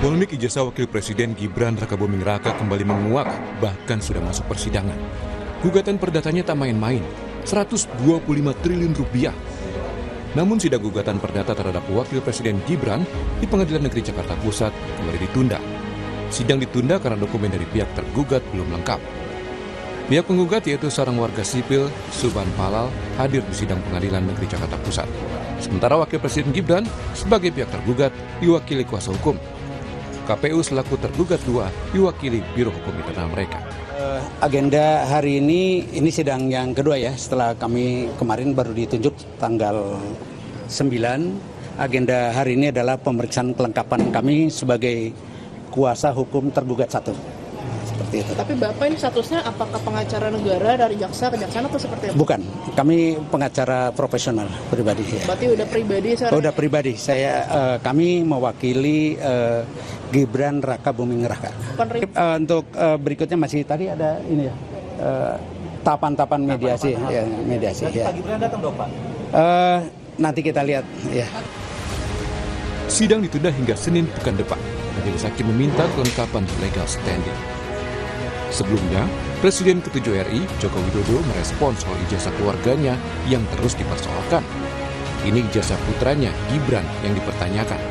Polemik ijazah Wakil Presiden Gibran Rakabuming Raka kembali menguak, bahkan sudah masuk persidangan. Gugatan perdatanya tak main-main, 125 triliun rupiah. Namun sidang gugatan perdata terhadap Wakil Presiden Gibran di Pengadilan Negeri Jakarta Pusat kembali ditunda. Sidang ditunda karena dokumen dari pihak tergugat belum lengkap. Pihak penggugat yaitu seorang warga sipil, Subhan Palal, hadir di sidang Pengadilan Negeri Jakarta Pusat. Sementara Wakil Presiden Gibran sebagai pihak tergugat diwakili kuasa hukum. KPU selaku tergugat 2 diwakili Biro Hukum Internal mereka. Agenda hari ini sidang yang kedua ya, setelah kami kemarin baru ditunjuk tanggal 9. Agenda hari ini adalah pemeriksaan kelengkapan kami sebagai kuasa hukum tergugat 1. Seperti itu. Tapi Bapak ini statusnya apakah pengacara negara dari jaksa kejaksaan atau seperti apa? Bukan, kami pengacara profesional pribadi. Ya. Berarti udah pribadi sekarang? Udah pribadi, kami mewakili Gibran Rakabuming Raka. Untuk berikutnya masih tadi ada ini ya, tahapan-tahapan mediasi. Mediasi. Pak Gibran datang dong Pak? Nanti kita lihat ya. Sidang ditunda hingga Senin pekan depan. Majelis Hakim meminta kelengkapan legal standing. Sebelumnya, Presiden ke-7 RI, Joko Widodo, merespons soal ijazah keluarganya yang terus dipersoalkan. Ini ijazah putranya, Gibran, yang dipertanyakan.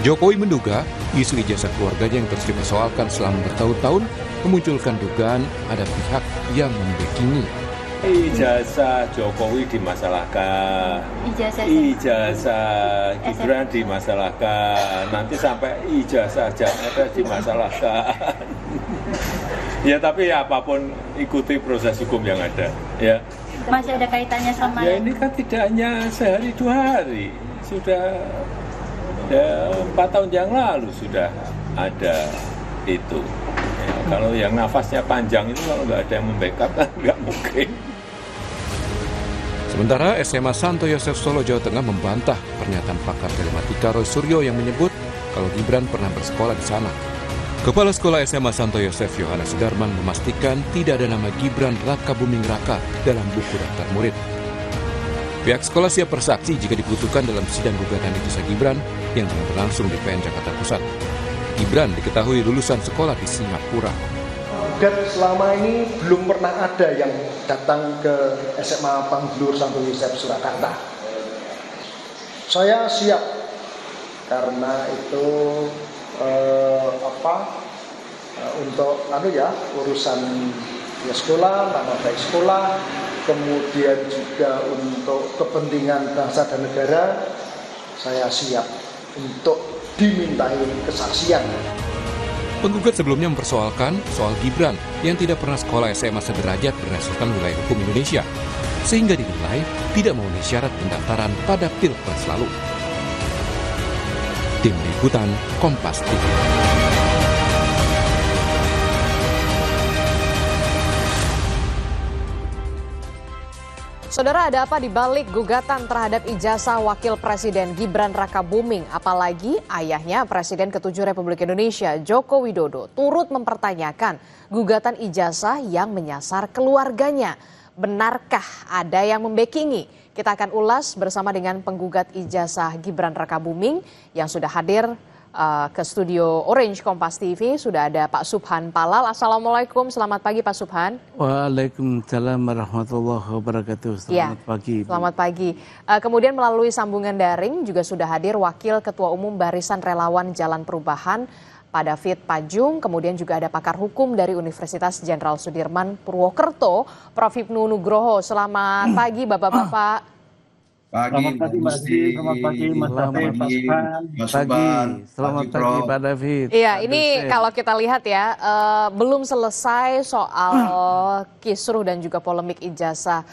Jokowi menduga isu ijazah keluarganya yang terus dipersoalkan selama bertahun-tahun memunculkan dugaan ada pihak yang membackingi. Ijazah Jokowi dimasalahkan, ijazah Gibran dimasalahkan, nanti sampai ijazah Jakarta dimasalahkan. Ya tapi ya apapun ikuti proses hukum yang ada. Ya. Masih ada kaitannya sama? Ya ini kan tidak hanya sehari 2 hari, sudah 4 tahun yang lalu sudah ada itu. Ya, kalau yang nafasnya panjang itu kalau nggak ada yang membackup kan nggak mungkin. Sementara SMA Santo Yosef Solo, Jawa Tengah membantah pernyataan pakar telematika Roy Suryo yang menyebut kalau Gibran pernah bersekolah di sana. Kepala Sekolah SMA Santo Yosef Yohanes Sudarman memastikan tidak ada nama Gibran Rakabuming Raka dalam buku daftar murid. Pihak sekolah siap bersaksi jika dibutuhkan dalam sidang gugatan ijazah Gibran yang tengah berlangsung di PN Jakarta Pusat. Gibran diketahui lulusan sekolah di Singapura. Dan selama ini belum pernah ada yang datang ke SMA Panglur Santo Yosef Surakarta. Saya siap karena itu untuk urusan ya sekolah, nama baik sekolah, kemudian juga untuk kepentingan bangsa dan negara, saya siap untuk dimintai kesaksian. Penggugat sebelumnya mempersoalkan soal Gibran yang tidak pernah sekolah SMA sederajat berdasarkan wilayah hukum Indonesia, sehingga dinilai tidak memenuhi syarat pendaftaran pada Pilpres lalu. Tim Liputan Kompas TV. Saudara, ada apa di balik gugatan terhadap ijazah Wakil Presiden Gibran Rakabuming? Apalagi ayahnya Presiden ke-7 Republik Indonesia, Joko Widodo, turut mempertanyakan gugatan ijazah yang menyasar keluarganya. Benarkah ada yang membackingi? Kita akan ulas bersama dengan penggugat ijazah Gibran Rakabuming yang sudah hadir ke studio Orange Kompas TV. Sudah ada Pak Subhan Palal. Assalamualaikum, selamat pagi Pak Subhan. Waalaikumsalam warahmatullahi wabarakatuh. Selamat pagi. Selamat pagi. Kemudian melalui sambungan daring juga sudah hadir Wakil Ketua Umum Barisan Relawan Jalan Perubahan, Pak David Pajung. Kemudian juga ada pakar hukum dari Universitas Jenderal Sudirman Purwokerto, Prof. Hipnu Nugroho. Selamat pagi Bapak-Bapak. Selamat pagi Mbak Zi, selamat pagi Mas David, Pak Subhan. Selamat pagi Pak David. Iya, ini kalau kita lihat ya, belum selesai soal kisruh dan juga polemik ijazah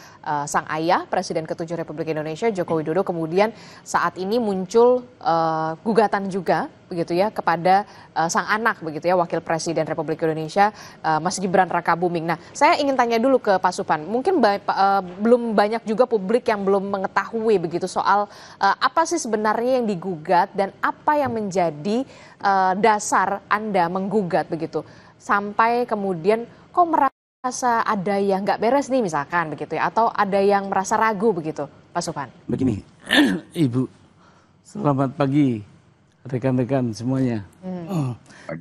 sang ayah, Presiden ke-7 Republik Indonesia, Joko Widodo. Kemudian saat ini muncul gugatan juga, begitu ya, kepada sang anak, begitu ya, Wakil Presiden Republik Indonesia, Mas Gibran Rakabuming. Nah, saya ingin tanya dulu ke Pak Subhan, mungkin belum banyak juga publik yang belum mengetahui begitu soal apa sih sebenarnya yang digugat dan apa yang menjadi dasar Anda menggugat begitu sampai kemudian kok merasa ada yang nggak beres nih misalkan begitu ya, atau ada yang merasa ragu begitu Pak Subhan. Begini, Ibu, selamat pagi. rekan-rekan semuanya.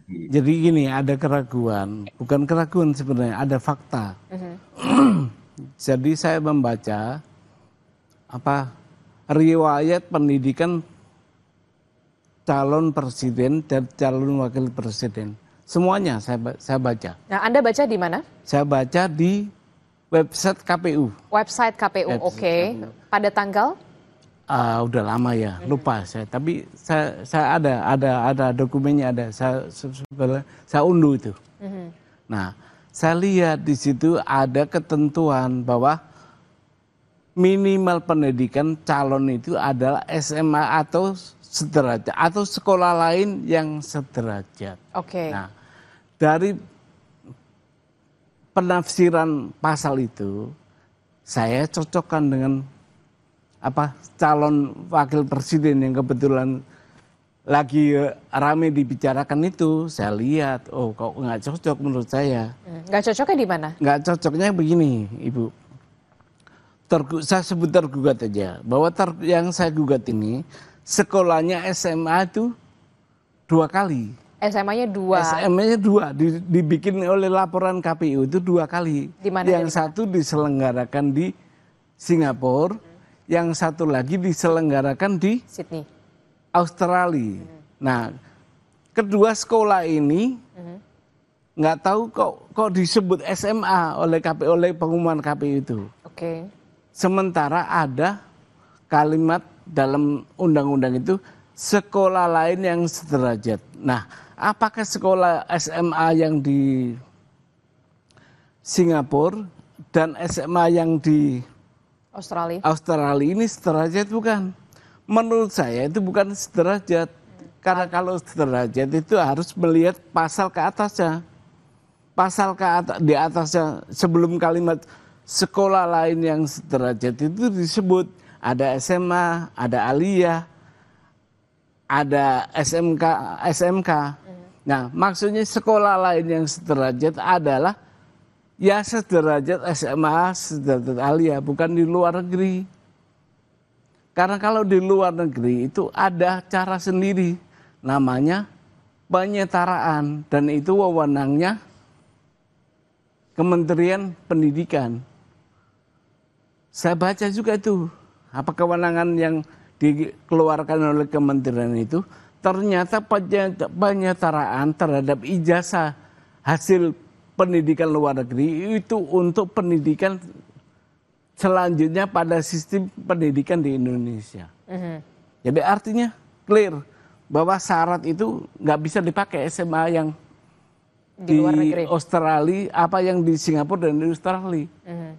Jadi gini, ada keraguan, bukan keraguan sebenarnya, ada fakta. Jadi saya membaca riwayat pendidikan calon presiden dan calon wakil presiden. Semuanya saya baca. Nah, Anda baca di mana? Saya baca di website KPU. Website KPU, oke. Pada tanggal? Udah lama ya, lupa saya. Tapi saya ada dokumennya ada. Saya unduh itu. Nah, saya lihat di situ ada ketentuan bahwa minimal pendidikan calon itu adalah SMA atau sederajat atau sekolah lain yang sederajat. Oke. Nah, dari penafsiran pasal itu saya cocokkan dengan calon wakil presiden yang kebetulan lagi rame dibicarakan itu. Saya lihat, oh kok nggak cocok menurut saya. Nggak cocoknya di mana? Nggak cocoknya begini, Ibu. Saya sebut tergugat aja, bahwa yang saya gugat ini sekolahnya SMA itu 2 kali. SMA-nya 2. SMA-nya 2, dibikin oleh laporan KPU itu 2 kali. Yang satu diselenggarakan di Singapura, yang satu lagi diselenggarakan di Sydney, Australia. Nah, kedua sekolah ini nggak tahu kok disebut SMA oleh pengumuman KPU itu. Oke. Sementara ada kalimat dalam undang-undang itu sekolah lain yang sederajat. Nah, apakah sekolah SMA yang di Singapura dan SMA yang di Australia ini sederajat bukan? Menurut saya itu bukan sederajat. Karena kalau sederajat itu harus melihat pasal ke atasnya. Pasal di atasnya sebelum kalimat sekolah lain yang sederajat itu disebut ada SMA, ada aliyah, ada SMK. Nah, maksudnya sekolah lain yang sederajat adalah ya sederajat SMA, sederajat aliyah, bukan di luar negeri. Karena kalau di luar negeri itu ada cara sendiri, namanya penyetaraan, dan itu wewenangnya Kementerian Pendidikan. Saya baca juga itu, apa kewenangan yang dikeluarkan oleh kementerian itu, ternyata penyetaraan terhadap ijazah hasil pendidikan luar negeri itu untuk pendidikan selanjutnya pada sistem pendidikan di Indonesia. Jadi artinya clear bahwa syarat itu nggak bisa dipakai SMA yang di luar negeri. Australia, apa yang di Singapura dan di Australia.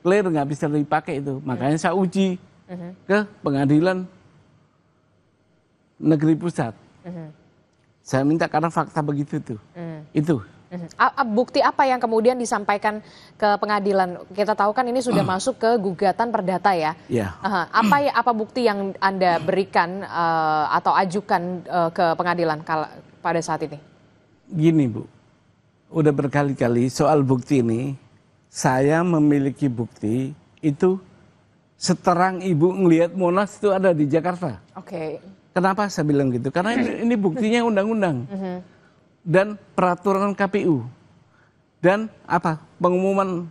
Clear nggak bisa dipakai itu. Makanya saya uji ke pengadilan negeri pusat. Saya minta karena fakta begitu tuh. Itu. Bukti apa yang kemudian disampaikan ke pengadilan? Kita tahu kan ini sudah masuk ke gugatan perdata ya. Apa bukti yang Anda berikan atau ajukan ke pengadilan pada saat ini? Gini Bu, udah berkali-kali soal bukti ini, saya memiliki bukti itu seterang Ibu ngelihat Monas itu ada di Jakarta. Oke. Kenapa saya bilang gitu? Karena ini buktinya undang-undang dan peraturan KPU dan pengumuman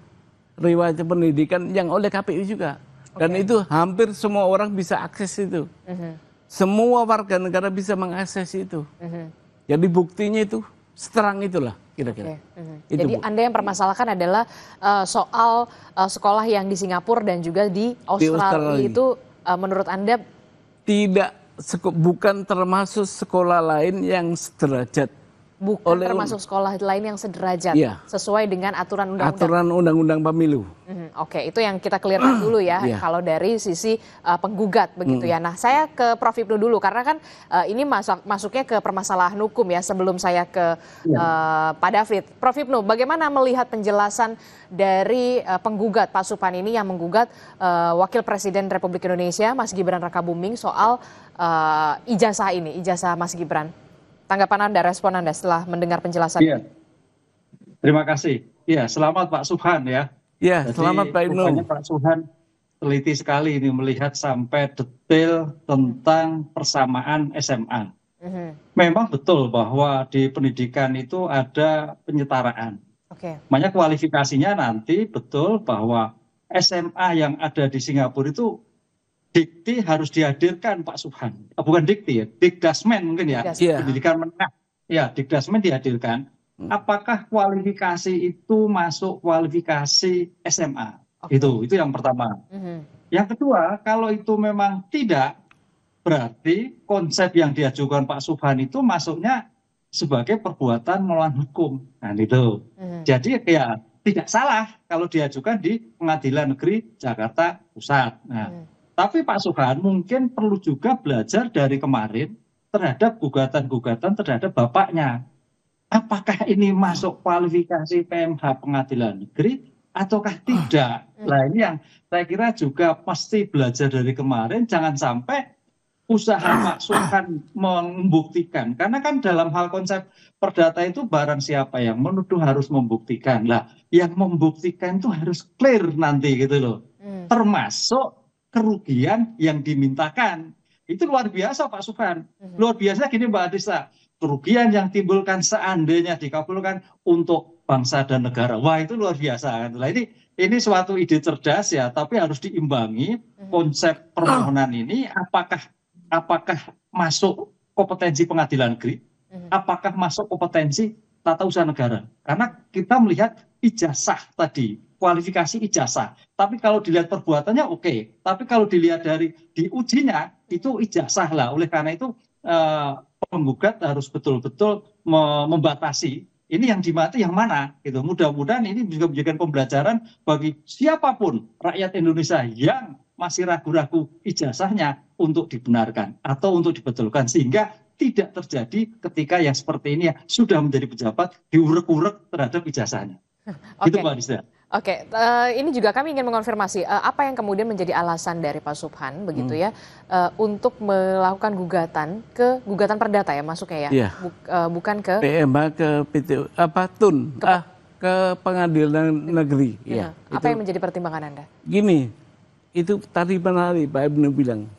riwayat pendidikan yang oleh KPU juga. Dan itu hampir semua orang bisa akses itu. Semua warga negara bisa mengakses itu. Jadi buktinya itu seterang itulah kira-kira. Jadi Anda yang permasalahkan adalah soal sekolah yang di Singapura dan juga di Australia itu menurut Anda bukan termasuk sekolah lain yang sederajat. Bukan termasuk sekolah lain yang sederajat, sesuai dengan aturan undang-undang. Aturan undang-undang pemilu. Oke, itu yang kita clearkan dulu ya. Kalau dari sisi penggugat begitu ya. Nah, saya ke Prof Hipnu dulu karena kan ini masuknya ke permasalahan hukum ya. Sebelum saya ke Pak David, Prof Hipnu, bagaimana melihat penjelasan dari penggugat Pak Suphan ini yang menggugat Wakil Presiden Republik Indonesia Mas Gibran Rakabuming soal ijazah ini, ijazah Mas Gibran? Tanggapan Anda, respon Anda setelah mendengar penjelasan ini. Terima kasih. Iya, selamat Pak Suphan ya. Iya, selamat Pak Ibnu. Pak Suphan teliti sekali ini melihat sampai detail tentang persamaan SMA. Memang betul bahwa di pendidikan itu ada penyetaraan. Makanya kualifikasinya nanti betul bahwa SMA yang ada di Singapura itu dikti harus dihadirkan Pak Subhan. Bukan dikti ya, Dikdasmen mungkin ya, pendidikan menengah. Ya, Dikdasmen dihadirkan. Apakah kualifikasi itu masuk kualifikasi SMA? Itu yang pertama. Yang kedua, kalau itu memang tidak, berarti konsep yang diajukan Pak Subhan itu masuknya sebagai perbuatan melawan hukum. Nah itu. Jadi ya tidak salah kalau diajukan di Pengadilan Negeri Jakarta Pusat. Nah, tapi Pak Subhan mungkin perlu juga belajar dari kemarin terhadap gugatan-gugatan terhadap bapaknya. Apakah ini masuk kualifikasi PMH Pengadilan Negeri ataukah tidak? Nah ini yang saya kira juga pasti belajar dari kemarin, jangan sampai usaha Pak Subhan membuktikan. Karena kan dalam hal konsep perdata itu barang siapa yang menuduh harus membuktikan. Lah, yang membuktikan itu harus clear nanti gitu loh. Termasuk kerugian yang dimintakan. Itu luar biasa Pak Subhan. Luar biasa gini Mbak Adisa. Kerugian yang timbulkan seandainya dikabulkan untuk bangsa dan negara. Wah itu luar biasa. Nah, ini suatu ide cerdas ya, tapi harus diimbangi konsep permohonan ini apakah masuk kompetensi pengadilan negeri, apakah masuk kompetensi tata usaha negara. Karena kita melihat ijazah tadi, kualifikasi ijazah. Tapi kalau dilihat perbuatannya oke. Tapi kalau dilihat dari diujinya, itu ijazah lah. Oleh karena itu penggugat harus betul-betul membatasi. Ini yang dimati yang mana? Gitu. Mudah-mudahan ini juga menjadikan pembelajaran bagi siapapun rakyat Indonesia yang masih ragu-ragu ijazahnya untuk dibenarkan atau untuk dibetulkan sehingga tidak terjadi ketika yang seperti ini sudah menjadi pejabat diurek-urek terhadap ijazahnya. Itu Mbak Adisa. Ini juga kami ingin mengonfirmasi apa yang kemudian menjadi alasan dari Pak Subhan begitu ya untuk melakukan gugatan perdata ya masuknya ya, bukan ke PMH ke TUN ke Pengadilan Negeri. Apa yang menjadi pertimbangan Anda? Gini, itu tadi menarik Pak Ibnu bilang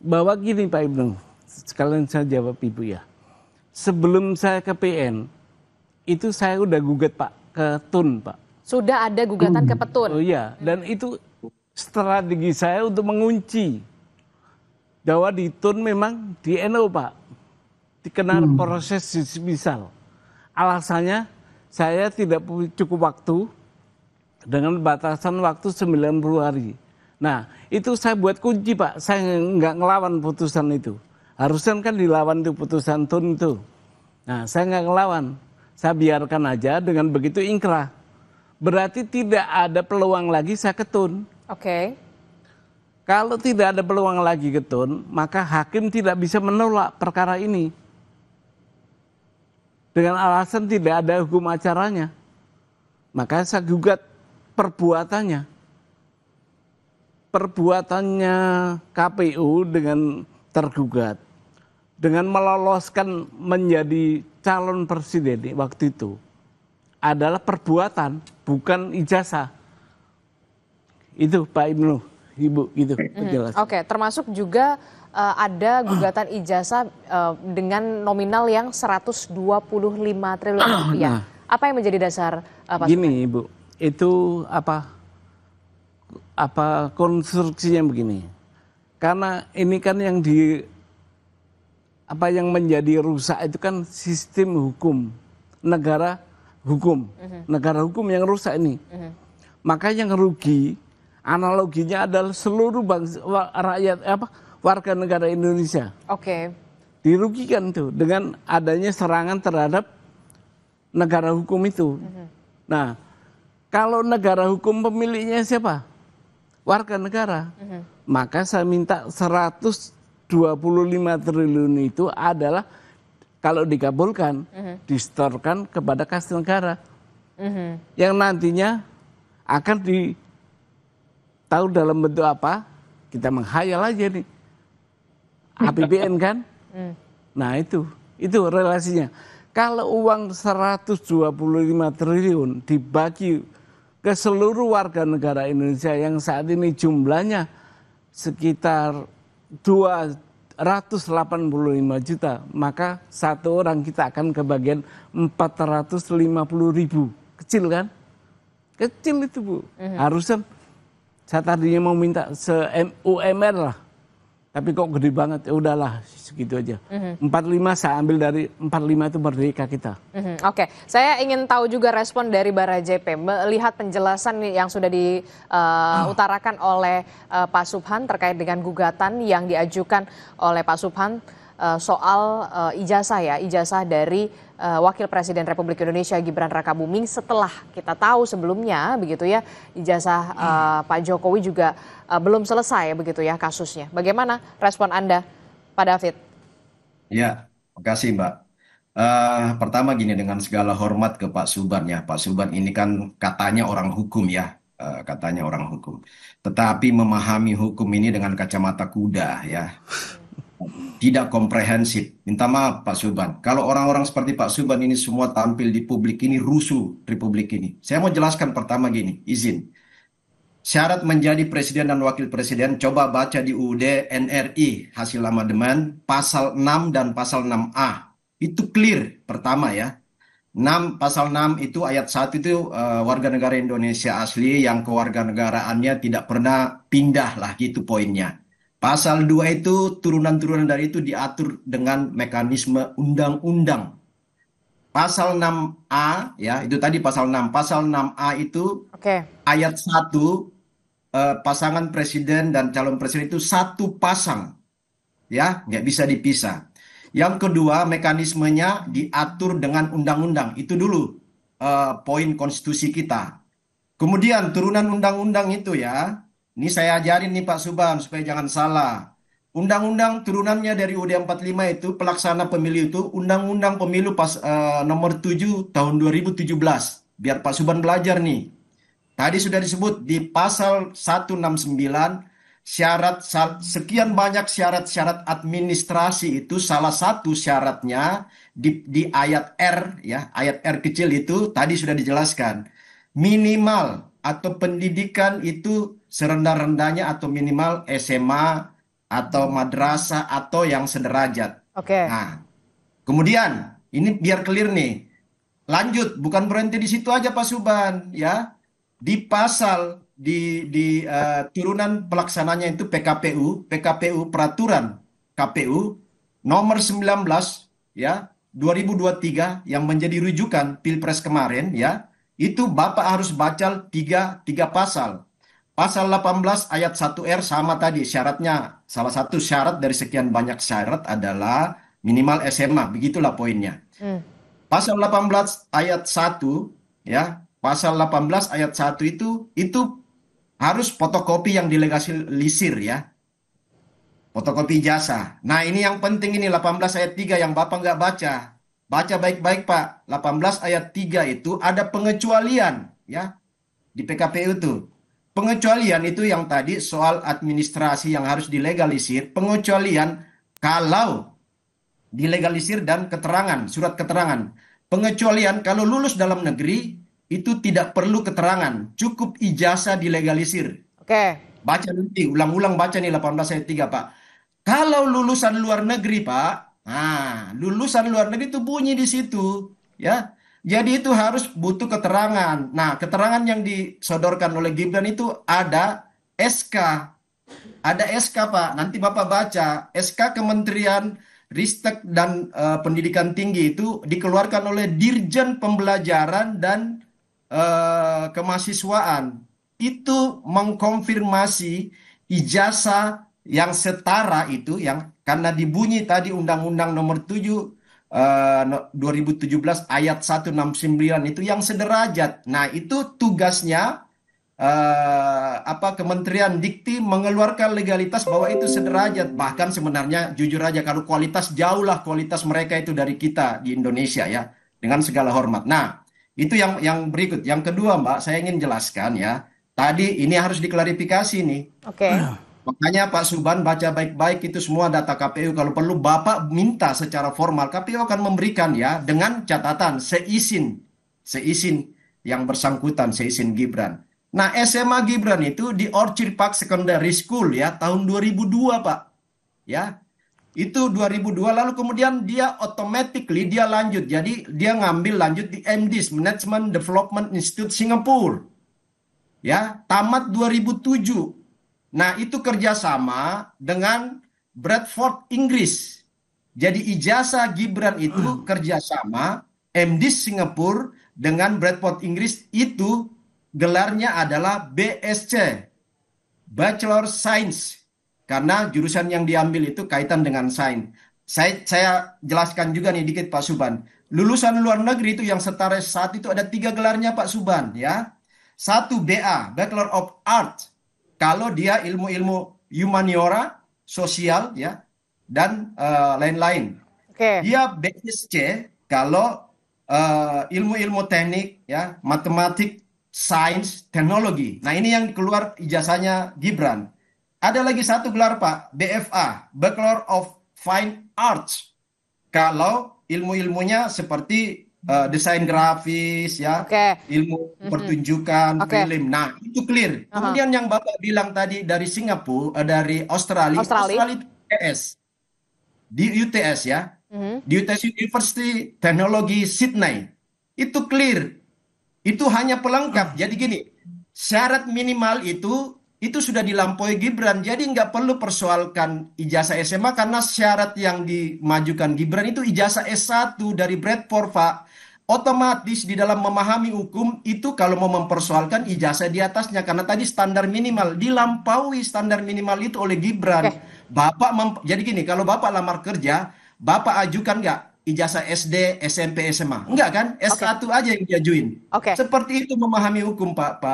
bahwa gini Pak Ibnu, sekalian saya jawab Ibu ya. Sebelum saya ke PN itu saya udah gugat Pak ke TUN Pak. Sudah ada gugatan ke Petun. Oh iya, dan itu strategi saya untuk mengunci bahwa di TUN memang di NU Pak dikenal proses misal. Alasannya saya tidak cukup waktu dengan batasan waktu 90 hari. Nah itu saya buat kunci Pak, saya nggak ngelawan putusan itu. Harusnya kan dilawan itu putusan TUN itu. Nah saya nggak ngelawan, saya biarkan aja dengan begitu ingkrah. Berarti tidak ada peluang lagi saya ke TUN. Kalau tidak ada peluang lagi ke TUN, maka hakim tidak bisa menolak perkara ini. Dengan alasan tidak ada hukum acaranya. Maka saya gugat perbuatannya. Perbuatannya KPU dengan tergugat. Dengan meloloskan menjadi calon presiden waktu itu. Adalah perbuatan, bukan ijazah. Itu Pak Ibnu, Ibu, gitu penjelasan. Termasuk juga ada gugatan ijazah dengan nominal yang 125 triliun rupiah. Apa yang menjadi dasar Pak Gini Subhan? Ibu, itu apa konstruksinya begini. Karena ini kan yang yang menjadi rusak itu kan sistem hukum negara. Negara hukum yang rusak ini. Maka yang rugi analoginya adalah seluruh warga negara Indonesia. Dirugikan tuh dengan adanya serangan terhadap negara hukum itu. Nah, kalau negara hukum pemiliknya siapa? Warga negara. Maka saya minta 125 triliun itu adalah kalau dikabulkan, disetorkan kepada kas negara. Yang nantinya akan tahu dalam bentuk apa, kita menghayal aja nih. APBN kan? Nah itu relasinya. Kalau uang 125 triliun dibagi ke seluruh warga negara Indonesia yang saat ini jumlahnya sekitar 385 juta, maka satu orang kita akan kebagian 450.000. Kecil kan? Kecil itu Bu. Harusnya saya tadinya mau minta UMR lah. Tapi kok gede banget, ya udahlah segitu aja. 45 saya ambil dari 45 itu merdeka kita. Oke, saya ingin tahu juga respon dari Bara JP melihat penjelasan yang sudah diutarakan oleh Pak Subhan terkait dengan gugatan yang diajukan oleh Pak Subhan soal ijazah dari Wakil Presiden Republik Indonesia Gibran Rakabuming, setelah kita tahu sebelumnya begitu ya ijazah Pak Jokowi juga belum selesai begitu ya kasusnya. Bagaimana respon Anda, Pak David? Ya, makasih Mbak. Pertama gini, dengan segala hormat ke Pak Subhan ya. Pak Subhan ini kan katanya orang hukum ya, katanya orang hukum. Tetapi memahami hukum ini dengan kacamata kuda ya. Tidak komprehensif. Minta maaf Pak Subhan. Kalau orang-orang seperti Pak Subhan ini semua tampil di publik ini, rusuh republik ini. Saya mau jelaskan pertama gini, izin. Syarat menjadi presiden dan wakil presiden, coba baca di UUD NRI hasil amandemen pasal 6 dan pasal 6A. Itu clear pertama ya. Pasal 6 itu ayat 1 itu warga negara Indonesia asli yang kewarganegaraannya tidak pernah pindah lah, gitu poinnya. Pasal 2 itu turunan-turunan dari itu diatur dengan mekanisme undang-undang. Pasal 6A ya, itu tadi pasal 6. Pasal 6A itu ayat 1, pasangan presiden dan calon presiden itu satu pasang. Ya, nggak bisa dipisah. Yang kedua, mekanismenya diatur dengan undang-undang. Itu dulu poin konstitusi kita. Kemudian turunan undang-undang itu ya, ini saya ajarin nih Pak Subhan supaya jangan salah. Undang-undang turunannya dari UUD 45 itu pelaksana pemilu itu Undang-Undang Pemilu nomor 7 tahun 2017. Biar Pak Subhan belajar nih. Tadi sudah disebut di pasal 169 sekian banyak syarat-syarat administrasi itu, salah satu syaratnya di ayat R ya, ayat R kecil itu tadi sudah dijelaskan. Minimal atau pendidikan itu serendah-rendahnya atau minimal SMA atau madrasah atau yang sederajat. Nah, kemudian ini biar clear nih. Lanjut, bukan berhenti di situ aja Pak Subhan ya. Di pasal di turunan pelaksananya itu PKPU peraturan KPU nomor 19 ya 2023 yang menjadi rujukan Pilpres kemarin ya. Itu Bapak harus baca tiga pasal. Pasal 18 ayat 1R sama tadi syaratnya. Salah satu syarat dari sekian banyak syarat adalah minimal SMA. Begitulah poinnya. Pasal 18 ayat 1 ya. Pasal 18 ayat 1 itu harus fotokopi yang dilegalisir ya. Fotokopi ijazah. Nah ini yang penting ini 18 ayat 3 yang Bapak nggak baca. Baca baik-baik Pak. 18 ayat 3 itu ada pengecualian ya. Di PKPU itu. Pengecualian itu yang tadi soal administrasi yang harus dilegalisir. Pengecualian kalau dilegalisir dan keterangan, surat keterangan. Pengecualian kalau lulus dalam negeri itu tidak perlu keterangan. Cukup ijazah dilegalisir. Baca nanti, ulang-ulang baca nih 18 ayat 3 Pak. Kalau lulusan luar negeri Pak, nah lulusan luar negeri itu bunyi di situ ya. Jadi itu harus butuh keterangan. Nah, keterangan yang disodorkan oleh Gibran itu ada SK. Ada SK, Pak. Nanti Bapak baca. SK Kementerian Ristek dan Pendidikan Tinggi itu dikeluarkan oleh Dirjen Pembelajaran dan Kemahasiswaan. Itu mengkonfirmasi ijazah yang setara itu, yang karena dibunyi tadi Undang-Undang nomor 7 2017 ayat 169 itu yang sederajat. Nah, itu tugasnya Kementerian Dikti mengeluarkan legalitas bahwa itu sederajat. Bahkan sebenarnya jujur aja kalau kualitas jauh lah kualitas mereka itu dari kita di Indonesia ya. Dengan segala hormat. Nah, itu yang berikut. Yang kedua, Mbak, saya ingin jelaskan ya. Tadi ini harus diklarifikasi nih. Makanya Pak Subhan baca baik-baik itu semua data KPU. Kalau perlu Bapak minta secara formal, KPU akan memberikan ya dengan catatan seizin yang bersangkutan, seizin Gibran. Nah, SMA Gibran itu di Orchard Park Secondary School ya tahun 2002 Pak. Ya. Itu 2002, lalu kemudian dia automatically dia lanjut. Jadi dia ngambil lanjut di MDiS, Management Development Institute Singapura. Ya, tamat 2007. Nah, itu kerjasama dengan Bradford, Inggris. Jadi ijazah Gibran itu kerjasama MDiS Singapura dengan Bradford, Inggris, itu gelarnya adalah BSc, Bachelor Science. Karena jurusan yang diambil itu kaitan dengan sains. Saya jelaskan juga nih dikit Pak Suban. Lulusan luar negeri itu yang setara S1 itu ada 3 gelarnya Pak Suban ya. 1 BA, Bachelor of Arts. Kalau dia ilmu-ilmu humaniora, sosial ya, dan lain-lain. Dia BSc kalau ilmu-ilmu teknik ya, matematik, sains, teknologi. Nah, ini yang keluar ijazahnya Gibran. Ada lagi 1 gelar Pak, BFA, Bachelor of Fine Arts. Kalau ilmu-ilmunya seperti desain grafis ya, ilmu pertunjukan, film. Nah, itu clear. Kemudian yang Bapak bilang tadi dari Singapura, dari Australia itu UTS. Di UTS ya. Di UTS University Teknologi Sydney. Itu clear. Itu hanya pelengkap. Jadi gini, syarat minimal itu sudah dilampaui Gibran, jadi nggak perlu persoalkan ijazah SMA karena syarat yang dimajukan Gibran itu ijazah S1 dari Bradford, Pak. Otomatis di dalam memahami hukum itu kalau mau mempersoalkan ijazah di atasnya karena tadi standar minimal dilampaui standar minimal itu oleh Gibran. Jadi gini, kalau Bapak lamar kerja, Bapak ajukan nggak ijazah SD, SMP, SMA? Enggak kan? S1 aja yang diajuin. Seperti itu memahami hukum Pak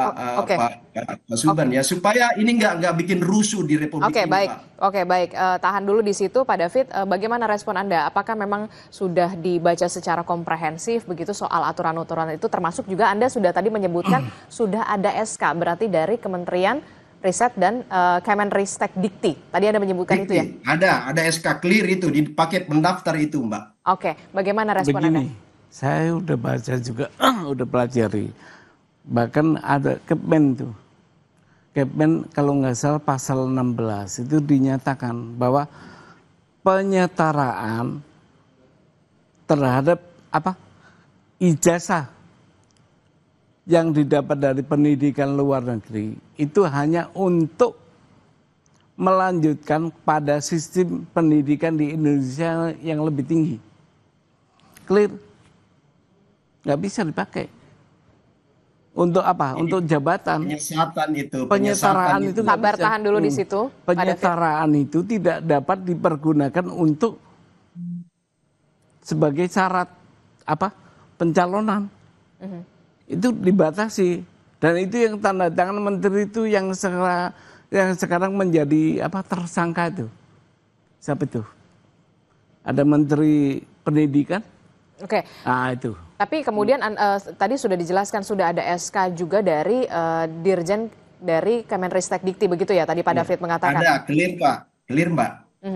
Suban ya, supaya ini nggak bikin rusuh di Republik ini, baik. Pak. Baik. Tahan dulu di situ Pak David. Bagaimana respon Anda? Apakah memang sudah dibaca secara komprehensif begitu soal aturan-aturan itu, termasuk juga Anda sudah tadi menyebutkan sudah ada SK berarti dari Kementerian Riset dan Kemenristek Dikti. Tadi Anda menyebutkan itu ya? Ada SK clear itu di paket pendaftar itu, Mbak. Bagaimana respon Anda? Saya udah baca juga, udah pelajari. Bahkan ada Kepmen tuh. Kepmen kalau nggak salah pasal 16 itu dinyatakan bahwa penyetaraan terhadap ijazah yang didapat dari pendidikan luar negeri itu hanya untuk melanjutkan pada sistem pendidikan di Indonesia yang lebih tinggi. Clear? Nggak bisa dipakai. Untuk apa? Untuk jabatan. Penyetaraan itu sabar, tahan dulu di situ. Penyetaraan itu tidak dapat dipergunakan untuk sebagai syarat pencalonan. Itu dibatasi. Dan itu yang tanda tangan menteri itu yang sekarang menjadi tersangka itu. Siapa itu? Ada menteri pendidikan. Nah, itu. Tapi kemudian tadi sudah dijelaskan sudah ada SK juga dari Dirjen dari Kemenristek Dikti begitu ya tadi Pak David mengatakan. Ada, clear Pak, clear Mbak.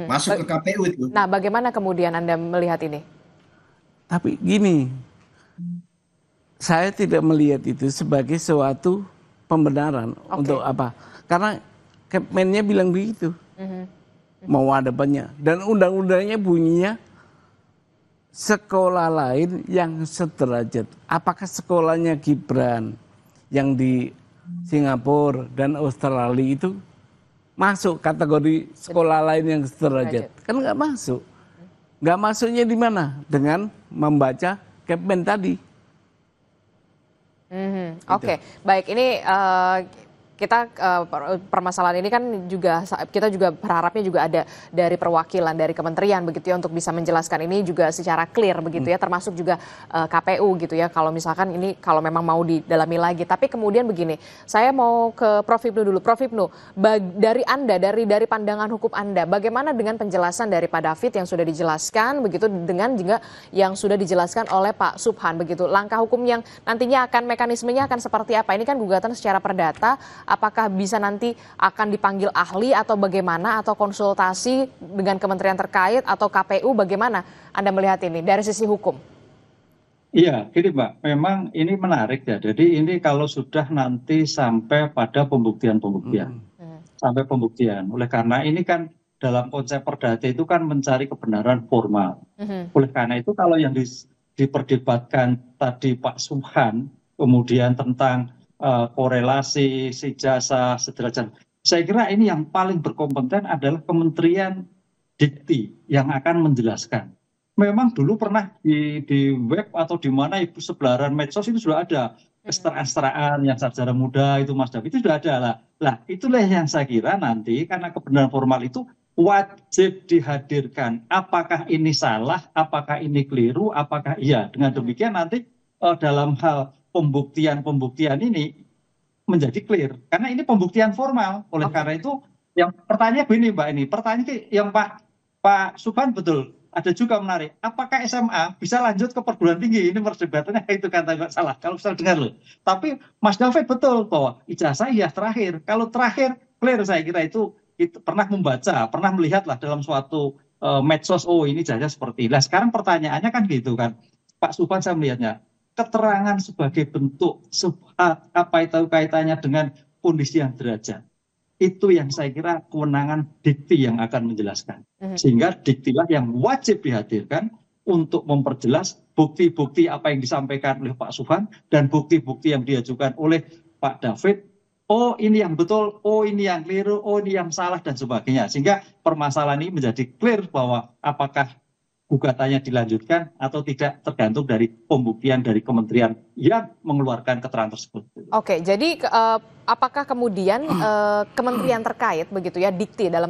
Masuk ke KPU itu. Nah, bagaimana kemudian Anda melihat ini? Tapi gini, saya tidak melihat itu sebagai suatu pembenaran untuk apa? Karena Kemennya bilang begitu. Mau ada banyak. Dan undang-undangnya bunyinya sekolah lain yang sederajat. Apakah sekolahnya Gibran yang di Singapura dan Australia itu masuk kategori sekolah lain yang sederajat? Kan nggak masuk. Nggak masuknya di mana? Dengan membaca Kepmen tadi. Baik. Ini kita permasalahan ini kan juga kita juga berharapnya juga ada dari perwakilan dari kementerian begitu ya untuk bisa menjelaskan ini juga secara clear begitu ya, termasuk juga KPU gitu ya kalau misalkan ini kalau memang mau didalami lagi. Tapi kemudian begini, saya mau ke Prof. Hipnu dulu. Prof. Hipnu, dari Anda dari pandangan hukum Anda, bagaimana dengan penjelasan dari Pak David yang sudah dijelaskan begitu dengan juga yang sudah dijelaskan oleh Pak Subhan begitu. Langkah hukum yang nantinya mekanismenya akan seperti apa? Ini kan gugatan secara perdata. Apakah bisa nanti akan dipanggil ahli atau bagaimana atau konsultasi dengan kementerian terkait atau KPU, bagaimana Anda melihat ini dari sisi hukum? Iya, gini Mbak, memang ini menarik ya. Jadi ini kalau sudah nanti sampai pada pembuktian. Sampai pembuktian. Oleh karena ini kan dalam konsep perdata itu kan mencari kebenaran formal. Oleh karena itu kalau yang diperdebatkan tadi Pak Subhan, kemudian tentang korelasi ijazah sederajat, saya kira ini yang paling berkompeten adalah Kementerian Dikti yang akan menjelaskan. Memang dulu pernah di web atau di mana ibu sebelaran medsos itu sudah ada kesetaraan yang sarjana muda itu Mas David itu sudah ada lah. Lah itulah yang saya kira nanti karena kebenaran formal itu wajib dihadirkan. Apakah ini salah, apakah ini keliru, apakah iya. Dengan demikian nanti dalam hal pembuktian ini menjadi clear. Karena ini pembuktian formal. Oleh karena itu yang pertanyaan begini Mbak ini, pertanyaan yang Pak Subhan betul. Ada juga menarik, apakah SMA bisa lanjut ke perguruan tinggi? Ini perdebatannya itu kata nggak salah, kalau saya dengar loh. Tapi Mas David betul bahwa ijazah ya terakhir. Kalau terakhir, clear saya kira itu pernah membaca, pernah melihat lah dalam suatu medsos, oh ini ijazah seperti ini. Nah sekarang pertanyaannya kan gitu kan, Pak Subhan saya melihatnya, keterangan sebagai bentuk apa itu kaitannya dengan kondisi yang derajat. Itu yang saya kira kewenangan dikti yang akan menjelaskan. Sehingga diktilah yang wajib dihadirkan untuk memperjelas bukti-bukti apa yang disampaikan oleh Pak Subhan dan bukti-bukti yang diajukan oleh Pak David. Oh ini yang betul, oh ini yang keliru, oh ini yang salah dan sebagainya. Sehingga permasalahan ini menjadi clear bahwa apakah gugatannya dilanjutkan atau tidak tergantung dari pembuktian dari kementerian yang mengeluarkan keterangan tersebut. Oke, jadi apakah kemudian kementerian terkait begitu ya dikti dalam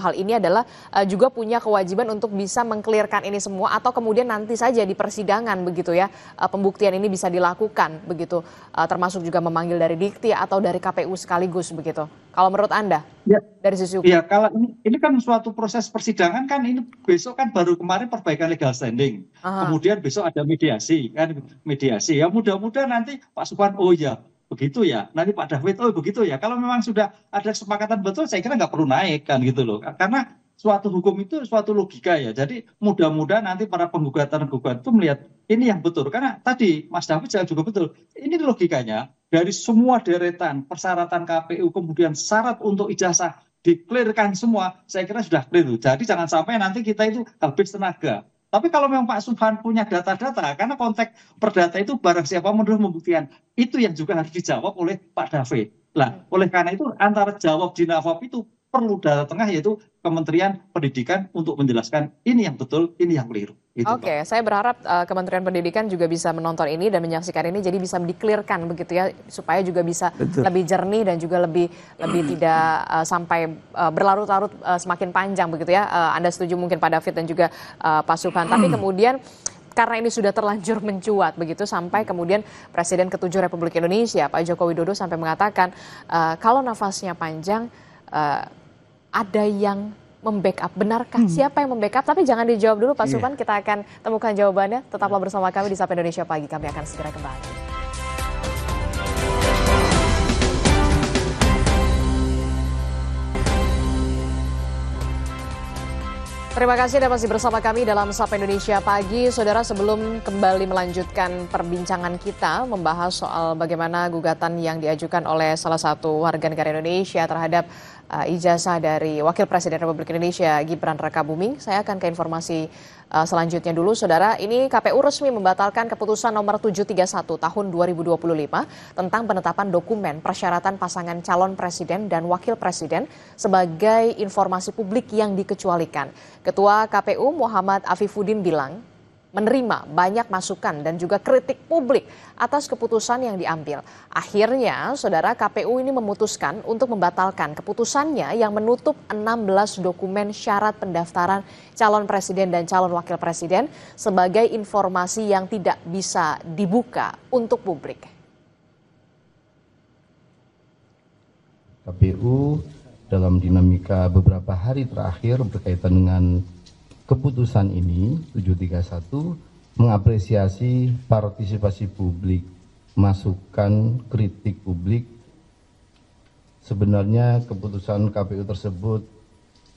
hal ini adalah juga punya kewajiban untuk bisa mengklirkan ini semua atau kemudian nanti saja di persidangan begitu ya pembuktian ini bisa dilakukan begitu termasuk juga memanggil dari dikti atau dari KPU sekaligus begitu. Kalau menurut Anda ya, dari sisi hukum? Ya kalau ini kan suatu proses persidangan kan ini besok kan baru kemarin perbaikan legal standing. Kemudian besok ada mediasi kan mediasi. Ya mudah-mudahan nanti Pak Subhan oh ya begitu ya. Nanti Pak David oh begitu ya. Kalau memang sudah ada kesepakatan betul saya kira nggak perlu naik kan gitu loh. Karena suatu hukum itu suatu logika ya. Jadi mudah-mudahan nanti para penggugatan itu melihat ini yang betul. Karena tadi Mas David juga betul. Ini logikanya dari semua deretan persyaratan KPU kemudian syarat untuk ijazah diklirkan semua, saya kira sudah clear. Jadi jangan sampai nanti kita itu habis tenaga. Tapi kalau memang Pak Subhan punya data-data, karena konteks perdata itu barang siapa menurut membuktikan, itu yang juga harus dijawab oleh Pak David. Lah, oleh karena itu antara jawab di Nafab itu perlu data tengah yaitu Kementerian Pendidikan untuk menjelaskan ini yang betul, ini yang keliru. Gitu, Oke, saya berharap Kementerian Pendidikan juga bisa menonton ini dan menyaksikan ini jadi bisa diklirkan begitu ya supaya juga bisa lebih jernih dan juga lebih tidak sampai berlarut-larut semakin panjang begitu ya. Anda setuju mungkin Pak David dan juga Pak Subhan. Tapi kemudian karena ini sudah terlanjur mencuat begitu sampai kemudian Presiden ke-7 Republik Indonesia Pak Joko Widodo sampai mengatakan kalau nafasnya panjang ada yang membackup, benarkah? Siapa yang membackup? Tapi jangan dijawab dulu Pak Subhan, kita akan temukan jawabannya. Tetaplah bersama kami di Sapa Indonesia Pagi, kami akan segera kembali. Terima kasih Anda masih bersama kami dalam Sapa Indonesia Pagi. Saudara, sebelum kembali melanjutkan perbincangan kita membahas soal bagaimana gugatan yang diajukan oleh salah satu warga negara Indonesia terhadap ijazah dari Wakil Presiden Republik Indonesia Gibran Rakabuming, saya akan ke informasi selanjutnya dulu. Saudara, ini KPU resmi membatalkan keputusan nomor 731 tahun 2025 tentang penetapan dokumen persyaratan pasangan calon presiden dan wakil presiden sebagai informasi publik yang dikecualikan. Ketua KPU Muhammad Afifuddin bilang menerima banyak masukan dan juga kritik publik atas keputusan yang diambil. Akhirnya, saudara, KPU ini memutuskan untuk membatalkan keputusannya yang menutup 16 dokumen syarat pendaftaran calon presiden dan calon wakil presiden sebagai informasi yang tidak bisa dibuka untuk publik. KPU dalam dinamika beberapa hari terakhir berkaitan dengan keputusan ini 731 mengapresiasi partisipasi publik, masukan kritik publik. Sebenarnya keputusan KPU tersebut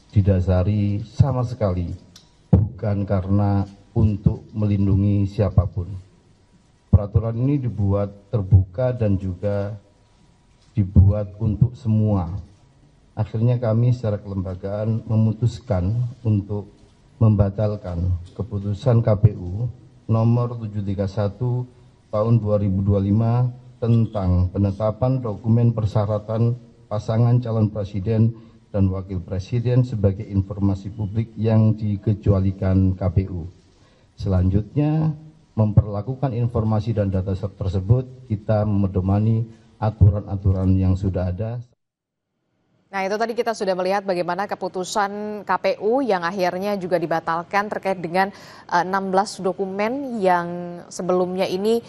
didasari sama sekali bukan karena untuk melindungi siapapun. Peraturan ini dibuat terbuka dan juga dibuat untuk semua. akhirnya kami secara kelembagaan memutuskan untuk membatalkan keputusan KPU nomor 731 tahun 2025 tentang penetapan dokumen persyaratan pasangan calon presiden dan wakil presiden sebagai informasi publik yang dikecualikan KPU. Selanjutnya, memperlakukan informasi dan data tersebut, kita memedomani aturan-aturan yang sudah ada. Nah, itu tadi kita sudah melihat bagaimana keputusan KPU yang akhirnya juga dibatalkan terkait dengan 16 dokumen yang sebelumnya ini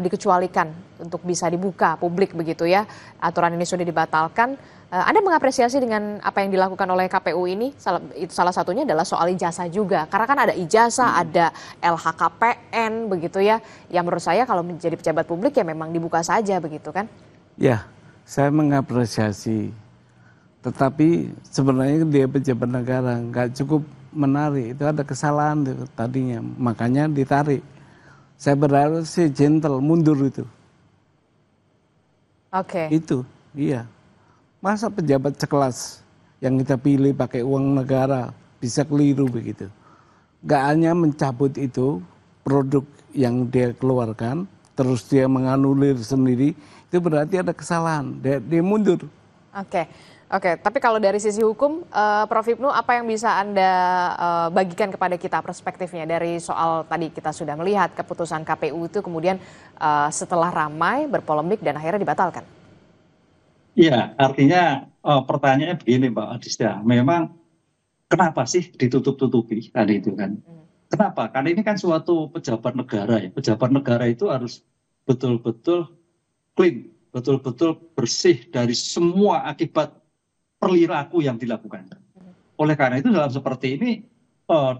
dikecualikan untuk bisa dibuka publik begitu ya. Aturan ini sudah dibatalkan. Anda mengapresiasi dengan apa yang dilakukan oleh KPU ini? Salah satunya adalah soal ijazah juga. Karena kan ada ijazah, ada LHKPN begitu ya. Yang menurut saya kalau menjadi pejabat publik ya memang dibuka saja begitu kan? Ya, saya mengapresiasi. Tetapi sebenarnya dia pejabat negara, nggak cukup menarik. Itu ada kesalahan tadinya, makanya ditarik. Saya berharap si gentle mundur itu. Oke. Itu, iya. Masa pejabat sekelas yang kita pilih pakai uang negara bisa keliru begitu. Nggak hanya mencabut itu, produk yang dia keluarkan, terus dia menganulir sendiri, itu berarti ada kesalahan. Dia mundur. Oke. Oke, tapi kalau dari sisi hukum, Prof. Hipnu, apa yang bisa Anda bagikan kepada kita perspektifnya dari soal tadi kita sudah melihat keputusan KPU itu kemudian setelah ramai, berpolemik dan akhirnya dibatalkan? Iya, artinya pertanyaannya begini Mbak Adista, memang kenapa sih ditutup-tutupi kan itu kan? Kenapa? Karena ini kan suatu pejabat negara ya, pejabat negara itu harus betul-betul clean, betul-betul bersih dari semua akibat perilaku yang dilakukan. Oleh karena itu dalam seperti ini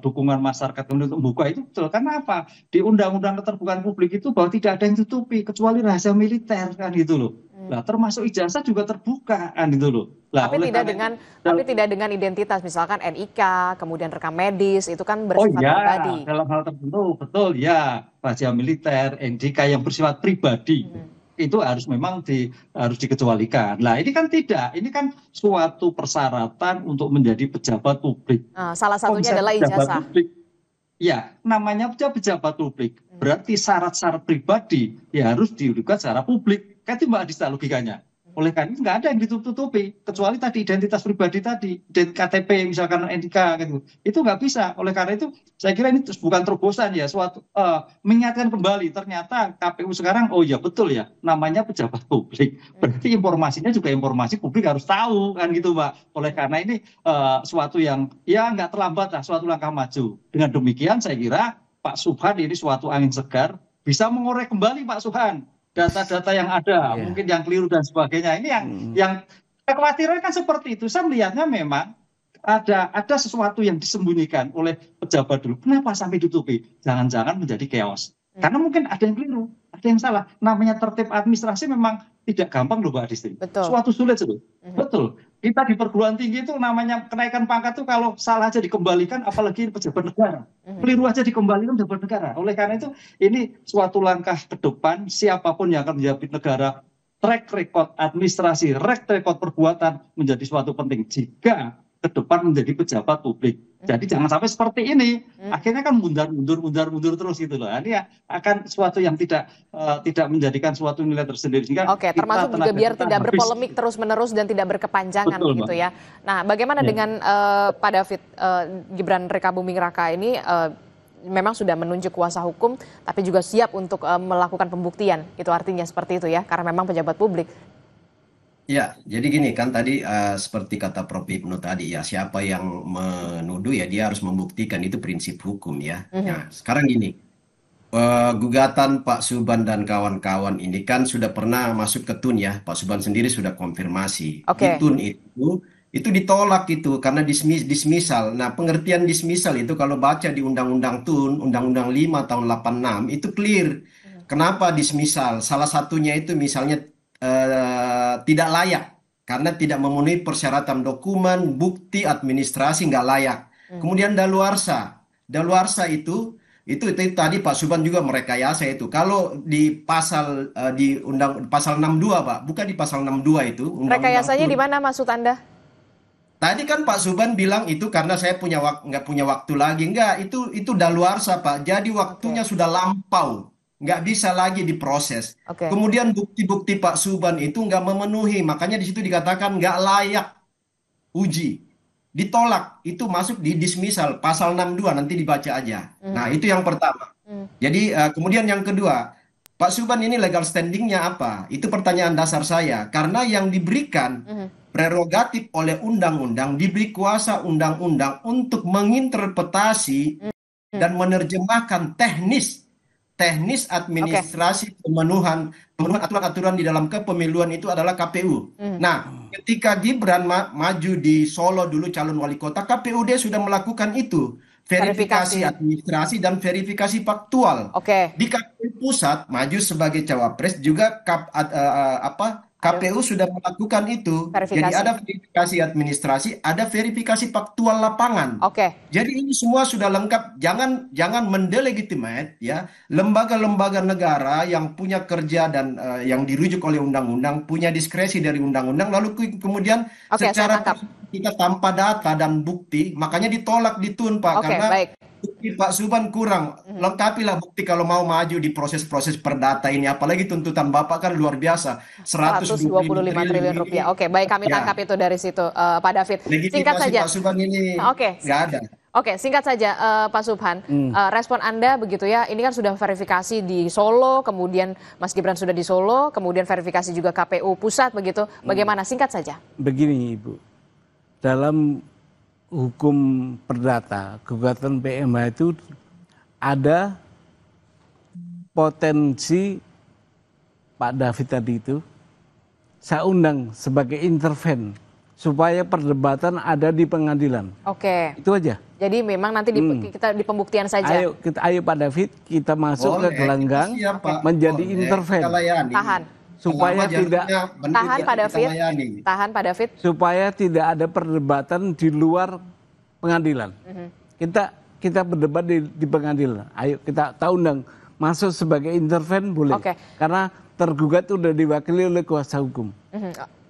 dukungan masyarakat untuk membuka itu betul. Karena apa? Di Undang-Undang Keterbukaan Publik itu bahwa tidak ada yang ditutupi kecuali rahasia militer kan gitu loh. Nah, termasuk ijazah juga terbuka kan gitu loh. Lah, tapi tidak dengan identitas, misalkan NIK, kemudian rekam medis itu kan bersifat pribadi. Dalam hal tertentu betul ya, rahasia militer, NIK yang bersifat pribadi. Itu harus memang harus dikecualikan. Nah ini kan tidak, ini kan suatu persyaratan untuk menjadi pejabat publik. Salah satunya adalah ijazah. Ya, namanya pejabat publik. Berarti syarat-syarat pribadi ya harus dilakukan secara publik. Kan itu Mbak Adista logikanya. Oleh karena itu nggak ada yang ditutupi, kecuali tadi identitas pribadi tadi, KTP misalkan NIK gitu. Itu nggak bisa. Oleh karena itu saya kira ini bukan terobosan ya, suatu mengingatkan kembali ternyata KPU sekarang oh ya betul ya, namanya pejabat publik. Berarti informasinya juga informasi publik harus tahu kan gitu Mbak. Oleh karena ini suatu yang ya nggak terlambat lah, suatu langkah maju. Dengan demikian saya kira Pak Subhan ini suatu angin segar bisa mengorek kembali Pak Subhan data-data yang ada, mungkin yang keliru dan sebagainya. Ini yang kekhawatiran kan seperti itu. Saya melihatnya memang ada sesuatu yang disembunyikan oleh pejabat dulu. Kenapa sampai ditutupi? Jangan-jangan menjadi chaos. Karena mungkin ada yang keliru, ada yang salah. Namanya tertib administrasi memang tidak gampang loh Mbak Adisti. Suatu sulit loh. Betul. Kita di perguruan tinggi itu namanya kenaikan pangkat itu kalau salah aja dikembalikan, apalagi pejabat negara. Keliru aja dikembalikan pejabat negara. Oleh karena itu ini suatu langkah ke depan siapapun yang akan menjabat negara, track record administrasi, track record perbuatan menjadi suatu penting jika ke depan menjadi pejabat publik. Jadi jangan sampai seperti ini. Akhirnya kan mundur terus gitu loh. Ini akan suatu yang tidak menjadikan suatu nilai tersendiri. Oke, termasuk juga biar tidak berpolemik terus-menerus dan tidak berkepanjangan gitu ya. Nah, bagaimana dengan Pak David Gibran Rekabuming Raka ini memang sudah menunjuk kuasa hukum tapi juga siap untuk melakukan pembuktian. Itu artinya seperti itu ya, karena memang pejabat publik. Ya, jadi gini kan tadi seperti kata Prof. Hipnu tadi ya, siapa yang menuduh ya dia harus membuktikan, itu prinsip hukum ya. Nah, sekarang gini, gugatan Pak Subhan dan kawan-kawan ini kan sudah pernah masuk ke TUN ya, Pak Subhan sendiri sudah konfirmasi. Di TUN itu ditolak itu karena dismisal. Nah, pengertian dismisal itu kalau baca di Undang-Undang TUN, Undang-Undang 5 tahun 86 itu clear. Kenapa dismisal? Salah satunya itu misalnya tidak layak karena tidak memenuhi persyaratan dokumen, bukti, administrasi, nggak layak. Kemudian daluarsa itu tadi Pak Subhan juga merekayasa itu. Kalau di pasal pasal 62 Pak, bukan di pasal 62 itu. Rekayasanya di mana maksud Anda? Tadi kan Pak Suban bilang itu karena saya nggak punya waktu lagi. Enggak, itu daluarsa Pak. Jadi waktunya sudah lampau. Nggak bisa lagi diproses. Kemudian bukti-bukti Pak Suban itu nggak memenuhi. Makanya di situ dikatakan nggak layak uji. Ditolak. Itu masuk di dismissal. Pasal 62 nanti dibaca aja. Nah itu yang pertama. Jadi kemudian yang kedua. Pak Suban ini legal standingnya apa? Itu pertanyaan dasar saya. Karena yang diberikan prerogatif oleh undang-undang, diberi kuasa undang-undang untuk menginterpretasi dan menerjemahkan teknis administrasi pemenuhan aturan-aturan di dalam kepemiluan itu adalah KPU. Nah, ketika Gibran maju di Solo dulu calon wali kota, KPUD sudah melakukan itu. Verifikasi administrasi dan verifikasi faktual. Di KPU pusat maju sebagai cawapres juga KPU sudah melakukan itu. Jadi ada verifikasi administrasi, ada verifikasi faktual lapangan. Jadi ini semua sudah lengkap. Jangan mendelegitimate ya lembaga-lembaga negara yang punya kerja dan yang dirujuk oleh undang-undang, punya diskresi dari undang-undang, lalu kemudian secara kita tanpa data dan bukti, makanya ditolak ditun Pak karena bukti Pak Suban kurang. Lengkapilah bukti kalau mau maju di proses-proses perdata ini. Apalagi tuntutan Bapak kan luar biasa. 125 triliun rupiah. Oke, baik kami tangkap itu dari situ Pak David. Singkat saja. Pak Suban ini nggak ada. Oke, singkat saja Pak Subhan. Respon Anda begitu ya, ini kan sudah verifikasi di Solo, kemudian Mas Gibran sudah di Solo, kemudian verifikasi juga KPU pusat begitu. Bagaimana? Singkat saja. Begini Ibu. Dalam hukum perdata, gugatan PMH itu ada potensi Pak David tadi itu, saya undang sebagai interven supaya perdebatan ada di pengadilan. Itu aja. Jadi memang nanti kita di pembuktian saja. Ayo Pak David, kita masuk ke gelanggang menjadi interven. Supaya tahan Pak David, supaya tidak ada perdebatan di luar pengadilan. Kita berdebat di pengadilan. Ayo kita undang masuk sebagai interven boleh. Karena tergugat sudah diwakili oleh kuasa hukum.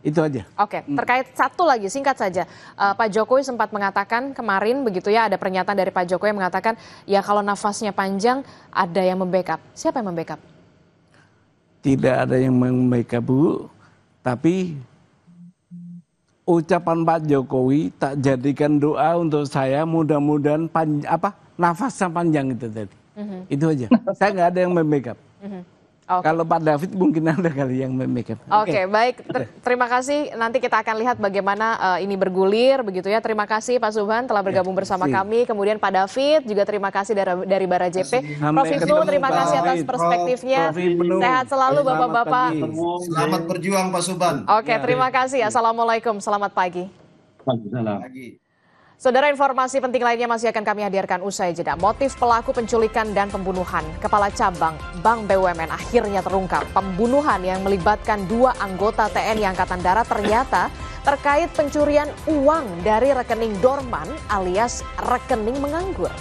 Itu aja. Terkait satu lagi singkat saja. Pak Jokowi sempat mengatakan kemarin begitu ya, ada pernyataan dari Pak Jokowi yang mengatakan ya kalau nafasnya panjang ada yang membackup. Siapa yang membackup? Tidak ada yang membackup Bu, tapi ucapan Pak Jokowi tak jadikan doa untuk saya, mudah-mudahan nafasnya panjang itu tadi. Itu aja. Saya nggak ada yang membackup. Kalau Pak David mungkin ada kali yang membackup. Baik. Terima kasih. Nanti kita akan lihat bagaimana ini bergulir begitu ya. Terima kasih Pak Subhan telah bergabung bersama kami. Kemudian Pak David juga terima kasih dari Barajp. Prof Hipnu terima kasih atas perspektifnya. Sehat selalu Bapak-bapak. Selamat berjuang Pak Subhan. Terima kasih. Assalamualaikum. Selamat pagi. Pagi. Saudara, informasi penting lainnya masih akan kami hadirkan usai jeda. Motif pelaku penculikan dan pembunuhan Kepala Cabang Bank BUMN akhirnya terungkap. Pembunuhan yang melibatkan 2 anggota TNI Angkatan Darat ternyata terkait pencurian uang dari rekening dorman alias rekening menganggur.